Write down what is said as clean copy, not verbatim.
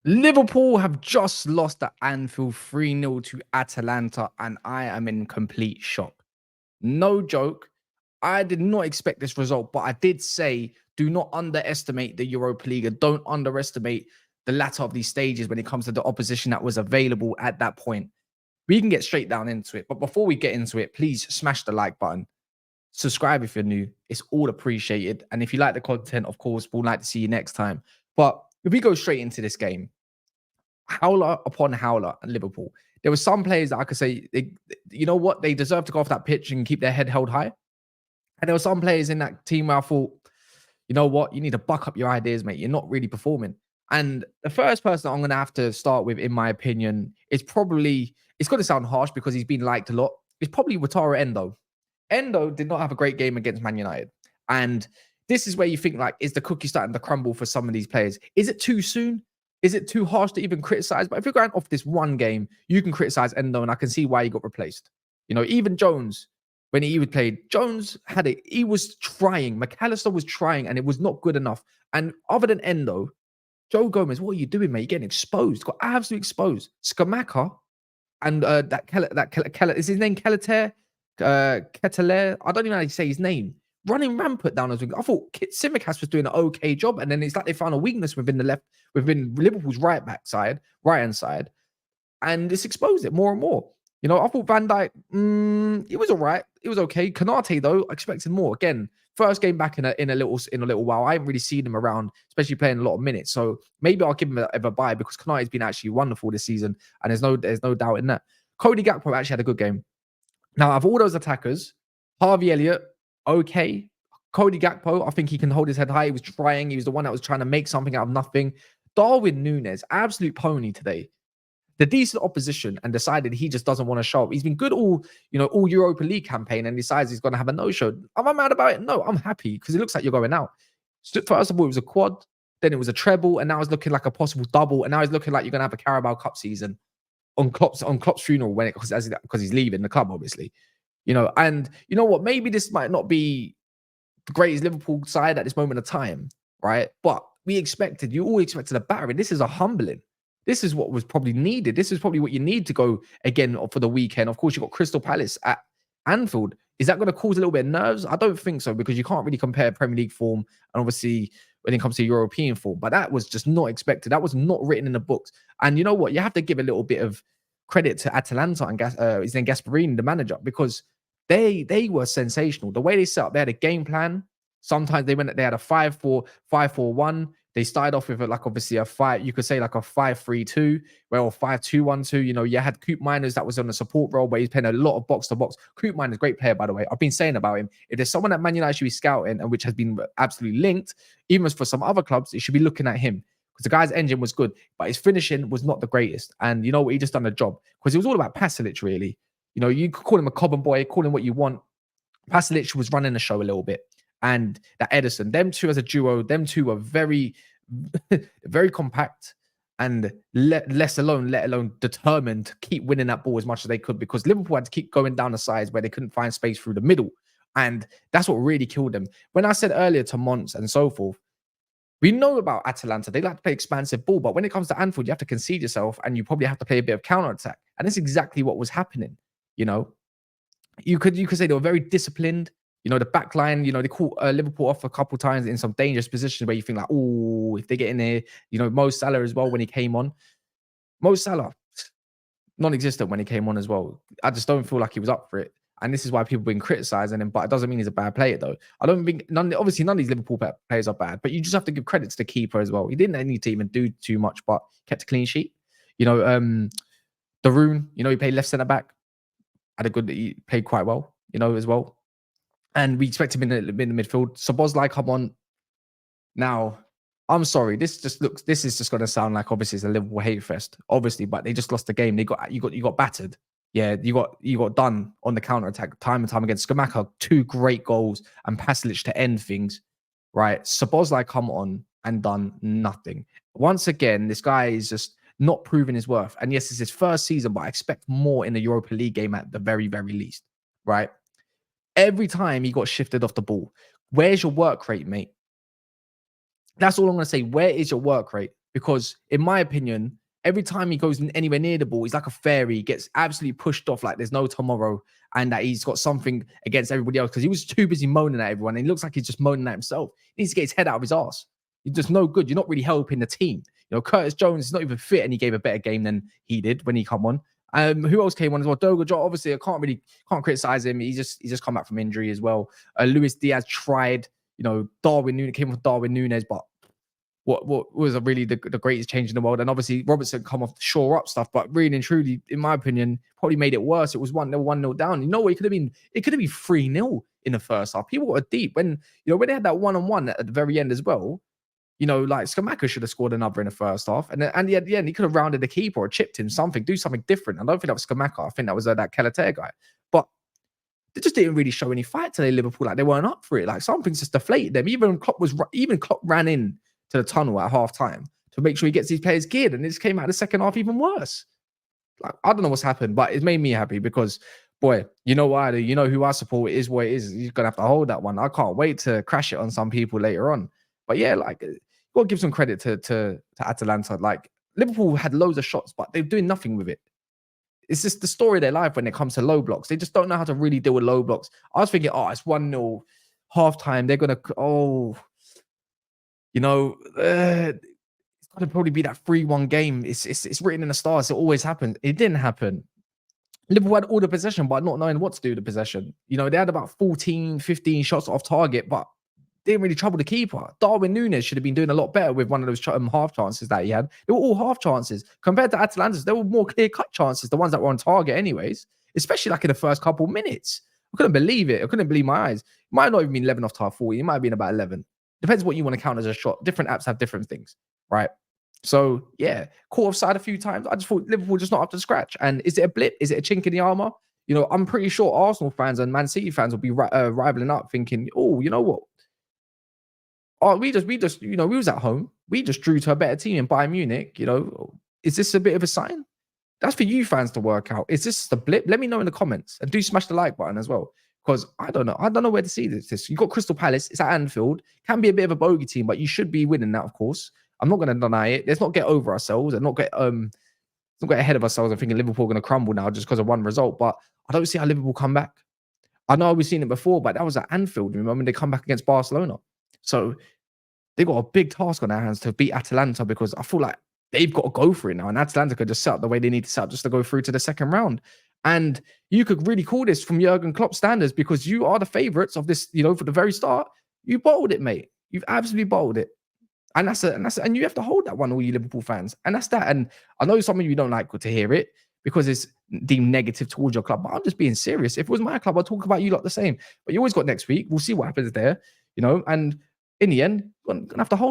Liverpool have just lost at Anfield 3-0 to Atalanta, and I am in complete shock. No joke. I did not expect this result, but I did say do not underestimate the Europa League and don't underestimate the latter of these stages when it comes to the opposition that was available at that point. We can get straight down into it, but before we get into it, please smash the like button. Subscribe if you're new. It's all appreciated. And if you like the content, of course, we'll like to see you next time. But if we go straight into this game, howler upon howler at Liverpool. There were some players that I could say, you know what, they deserve to go off that pitch and keep their head held high. And there were some players in that team where I thought, you know what, you need to buck up your ideas, mate. You're not really performing. And the first person I'm going to have to start with, in my opinion, is probably, it's going to sound harsh because he's been liked a lot. It's probably Wataru Endo. Endo did not have a great game against Man United. And this is where you think, like, is the cookie starting to crumble for some of these players? Is it too soon? Is it too harsh to even criticize? But if you're going off this one game, you can criticize Endo, and I can see why he got replaced. You know, even Jones, when he played, Jones had it. He was trying. McAllister was trying, and it was not good enough. And other than Endo, Joe Gomez, what are you doing, mate? You're getting exposed. Got absolutely exposed. Skamaka and is his name Keteler? Keteler? I don't even know how to say his name. Running rampant down as I thought Tsimikas was doing an okay job, and then it's like they found a weakness within Liverpool's right hand side, and it's exposed it more and more. You know, I thought Van Dijk, it was all right. It was okay. Kanate, though, I expected more. Again, first game back in a little while. I haven't really seen him around, especially playing a lot of minutes. So maybe I'll give him a bye because Kanate's been actually wonderful this season, and there's no doubt in that. Cody Gakpo actually had a good game. Now, of all those attackers, Harvey Elliott, okay. Cody Gakpo, I think he can hold his head high. He was trying. He was the one that was trying to make something out of nothing. Darwin Núñez, absolute pony today. The decent opposition and decided he just doesn't want to show up. He's been good all Europa League campaign and decides he's going to have a no-show. Am I mad about it? No, I'm happy because it looks like you're going out. So first of all, it was a quad, then it was a treble, and now it's looking like a possible double, and now it's looking like you're going to have a Carabao Cup season on Klopp's funeral because he's leaving the club, obviously. You know, and you know what? Maybe this might not be the greatest Liverpool side at this moment of time, right? But you all expected a battering. This is a humbling. This is what was probably needed. This is probably what you need to go again for the weekend. Of course, you've got Crystal Palace at Anfield. Is that going to cause a little bit of nerves? I don't think so because you can't really compare Premier League form and obviously when it comes to European form. But that was just not expected. That was not written in the books. And you know what? You have to give a little bit of credit to Atalanta and his name Gasperini, the manager, because they were sensational. The way they set up, they had a game plan. Sometimes they had a 5-4-1. They started off with obviously a 5, you could say like a 5-3-2, or 5-2-1-2. You know, you had Coop Miners that was on the support role where he's playing a lot of box to box. Coop Miners, great player, by the way. I've been saying about him. If there's someone that Man United should be scouting and which has been absolutely linked, even for some other clubs, it should be looking at him. Because the guy's engine was good, but his finishing was not the greatest. And you know what? He just done a job. Because it was all about Pasalic, really. You know, you could call him a Cobham boy, call him what you want. Pasalic was running the show a little bit. And that Edison, them two as a duo, them two were very, very compact and let alone determined to keep winning that ball as much as they could, because Liverpool had to keep going down the sides where they couldn't find space through the middle. And that's what really killed them. When I said earlier to Mons and so forth, we know about Atalanta. They like to play expansive ball, but when it comes to Anfield, you have to concede yourself and you probably have to play a bit of counter-attack. And that's exactly what was happening. You know, you could say they were very disciplined. You know, the back line, you know, they caught Liverpool off a couple times in some dangerous positions where you think like, oh, if they get in there, you know, Mo Salah as well when he came on. Mo Salah, non-existent when he came on as well. I just don't feel like he was up for it. And this is why people have been criticizing him, but it doesn't mean he's a bad player, though. I don't think, obviously, none of these Liverpool players are bad, but you just have to give credit to the keeper as well. He didn't need to even do too much, but kept a clean sheet. You know, Darun, you know, he played left centre back. He played quite well, you know, as well. And we expect him in the midfield. Szoboszlai, come on. Now, I'm sorry. This is just going to sound like obviously it's a Liverpool hate fest, obviously, but they just lost the game. You got battered. Yeah, you got done on the counter attack time and time again. Skamaka, 2 great goals, and Pasalic to end things. Right, Szoboszlai come on and done nothing. Once again, this guy is just not proving his worth. And yes, it's his first season, but I expect more in the Europa League game at the very, very least. Right. Every time he got shifted off the ball. Where's your work rate, mate? That's all I'm going to say. Where is your work rate? because, in my opinion, every time he goes anywhere near the ball, he's like a fairy. He gets absolutely pushed off like there's no tomorrow, and that he's got something against everybody else because he was too busy moaning at everyone. And he looks like he's just moaning at himself. He needs to get his head out of his ass. You're just no good. You're not really helping the team. Curtis Jones is not even fit, and he gave a better game than he did when he come on. Who else came on as well? Doga, obviously, I can't criticize him. He's just come back from injury as well. Luis Diaz tried. Darwin Núñez came with Darwin Núñez, but what was really the greatest change in the world? And obviously Robertson come off to shore up stuff, but really and truly, in my opinion, probably made it worse. It was 1-0, 1-0 down. It could have been 3-0 in the first half. People were deep when they had that 1-on-1 at the very end as well. Like Skamaka should have scored another in the first half. And at the end, he could have rounded the keeper or chipped him something, do something different. I don't think that was Skamaka. I think that was that Kalatea guy. But they just didn't really show any fight today, Liverpool. Like, they weren't up for it. Like, something's just deflated them. Even Klopp ran in to the tunnel at half time to make sure he gets these players geared. And it just came out of the second half even worse. Like, I don't know what's happened, but it made me happy because, boy, you know what I do. You know who I support. It is what it is. You're going to have to hold that one. I can't wait to crash it on some people later on. But yeah, like, got to give some credit to Atalanta. Like, Liverpool had loads of shots, but they're doing nothing with it. It's just the story of their life when it comes to low blocks. They just don't know how to really deal with low blocks. I was thinking, it's 1-0, halftime. They're going to, it's going to probably be that 3-1 game. It's written in the stars. It always happens. It didn't happen. Liverpool had all the possession, but not knowing what to do with the possession. They had about 14, 15 shots off target, but didn't really trouble the keeper. Darwin Núñez should have been doing a lot better with one of those half chances that he had. They were all half chances. Compared to Atalanta's, they were more clear-cut chances, the ones that were on target anyways, especially like in the first couple minutes. I couldn't believe it. I couldn't believe my eyes. It might not even been 11 off target 40. It might have been about 11. Depends what you want to count as a shot. Different apps have different things, right? So, yeah, caught offside a few times. I just thought Liverpool just not up to scratch. And is it a blip? Is it a chink in the armour? I'm pretty sure Arsenal fans and Man City fans will be rivaling up thinking, oh, you know what? We was at home. We just drew to a better team in Bayern Munich. Is this a bit of a sign? That's for you fans to work out. Is this the blip? Let me know in the comments, and do smash the like button as well, because I don't know. I don't know where to see this. You got Crystal Palace. It's at Anfield. Can be a bit of a bogey team, but you should be winning that, of course. I'm not going to deny it. Let's not get over ourselves and not get ahead of ourselves and thinking Liverpool are going to crumble now just because of one result. But I don't see how Liverpool come back. I know we've seen it before, but that was at Anfield. Remember when they come back against Barcelona? So they've got a big task on their hands to beat Atalanta, because I feel like they've got to go for it now. And Atalanta could just set up the way they need to set up just to go through to the second round. And you could really call this from Jurgen Klopp standards, because you are the favourites of this, for the very start. You bottled it, mate. You've absolutely bottled it. And and you have to hold that one, all you Liverpool fans. And that's that. And I know some of you don't like to hear it because it's deemed negative towards your club, but I'm just being serious. If it was my club, I'd talk about you lot the same. But you always got next week. We'll see what happens there, and in the end, I'm going to have to hold